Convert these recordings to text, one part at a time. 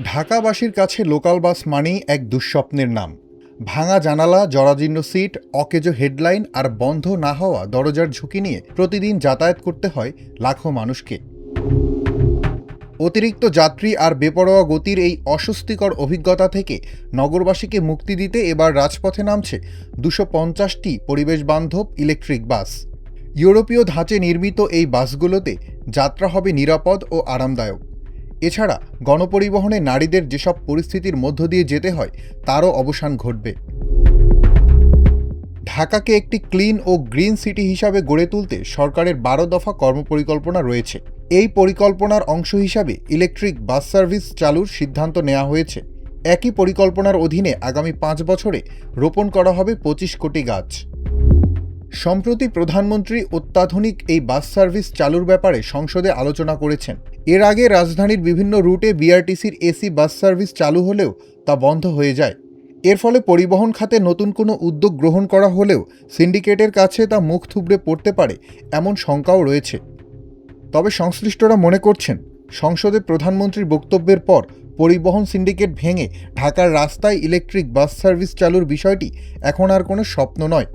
ঢাকাবাসীর কাছে local bus মানেই এক দুঃস্বপ্নের নাম। ভাঙা জানালা, জরাজীর্ণ সিট, অকেজো হেডলাইন আর বন্ধ না হওয়া দরজার ঝুঁকি নিয়ে প্রতিদিন যাতায়াত করতে হয় লাখো মানুষকে। অতিরিক্ত যাত্রী আর বেপরোয়া গতির এই অস্বস্তিকর অভিজ্ঞতা থেকে নগরবাসীকে মুক্তি দিতে এবার রাজপথে নামছে 250টি পরিবেশবান্ধব ইলেকট্রিক বাস। ইউরোপীয় ধাঁচে নির্মিত এই বাসগুলোতে যাত্রা হবে নিরাপদ ও আরামদায়ক। এছাড়া গণপরিবহনে নারীদের যেসব পরিস্থিতির মধ্য দিয়ে যেতে হয় তারও অবসান ঘটবে। ঢাকাকে একটি ক্লিন ও গ্রিন সিটি হিসাবে গড়ে তুলতে সরকারের 12 দফা কর্মপরিকল্পনা রয়েছে। এই পরিকল্পনার অংশ হিসাবে ইলেকট্রিক বাস সার্ভিস চালুর সিদ্ধান্ত নেওয়া হয়েছে। একই পরিকল্পনার অধীনে আগামী 5 বছরে রোপণ করা হবে 25 কোটি গাছ। সম্প্রতি প্রধানমন্ত্রী অত্যাধুনিক এই বাস সার্ভিস চালুর ব্যাপারে সংসদে আলোচনা করেছেন। এর আগে রাজধানীর বিভিন্ন রুটে বিআরটিসির এসি বাস সার্ভিস চালু হলেও তা বন্ধ হয়ে যায়। এর ফলে পরিবহন খাতে নতুন কোনো উদ্যোগ গ্রহণ করা হলেও সিন্ডিকেটের কাছে তা মুখ থুবড়ে পড়তে পারে এমন শঙ্কাও রয়েছে। তবে সংশ্লিষ্টরা মনে করছেন, সংসদে প্রধানমন্ত্রীর বক্তব্যের পর পরিবহন সিন্ডিকেট ভেঙে ঢাকার রাস্তায় ইলেকট্রিক বাস সার্ভিস চালুর বিষয়টি এখন আর কোনো স্বপ্ন নয়।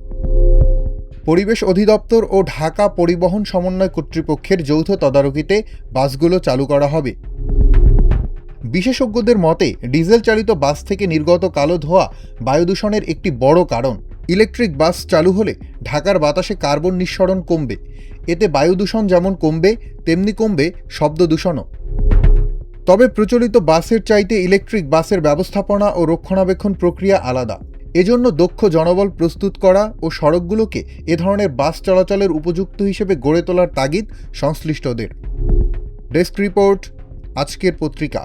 পরিবেশ অধিদপ্তর ও ঢাকা পরিবহন সমন্বয় কর্তৃপক্ষের যৌথ তদারকিতে বাসগুলো চালু করা হবে। বিশেষজ্ঞদের মতে ডিজেল চালিত বাস থেকে নির্গত কালো ধোঁয়া বায়ু দূষণের একটি বড় কারণ। ইলেকট্রিক বাস চালু হলে ঢাকার বাতাসে কার্বন নিঃসরণ কমবে। এতে বায়ু দূষণ যেমন কমবে, তেমনি কমবে শব্দ দূষণও। তবে প্রচলিত বাসের চাইতে ইলেকট্রিক বাসের ব্যবস্থাপনা ও রক্ষণাবেক্ষণ প্রক্রিয়া আলাদা। এজন্য দক্ষ জনবল প্রস্তুত করা ও সড়কগুলোকে এ ধরনের বাস চলাচলের উপযুক্ত হিসেবে গড়ে তোলার তাগিদ সংশ্লিষ্টদের। ডেস্ক রিপোর্ট, আজকের পত্রিকা।